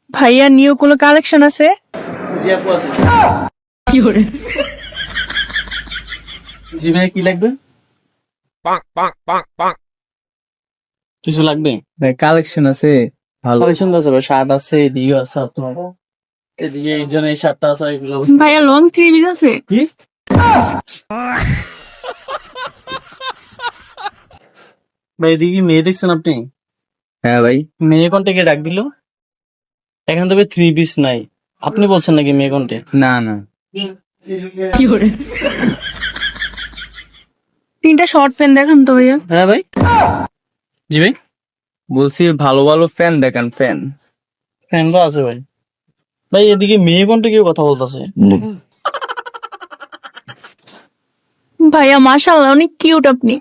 ভাইয়া নিউ কোনো কালেকশন আছে? জি আপু আছে। জি ভাই কি লাগবে? কিছু লাগবে? ভাই কালেকশন আছে ভালো। কালেকশন আছে ভাই, শার্ট আছে, এদিকে আছে আপনার, এদিকে এই জন্য এই শার্টটা আছে, এগুলো ভাইয়া লং থ্রি পিস আছে? কি? ভাই এদিকে মেয়ে দেখছেন আপনি? হ্যাঁ ভাই, মেয়ে কন্টে ডাক দিল, এখানে তো ভাই থ্রি পিস নাই, আপনি বলছেন নাকি মেয়ে কন্টে? না না তিনটা শর্ট প্যান্ট দেখান তো ভাইয়া। হ্যাঁ ভাই। জি ভাই, বলছি ভালো ভালো ফ্যান দেখান ফ্যান। ফ্যান তো আছে ভাই। ভাই এদিকে মেয়ে কন্টে কেউ কথা বলতেছে। ভাইয়া মাশাআল্লাহ অনেক কিউট আপনি।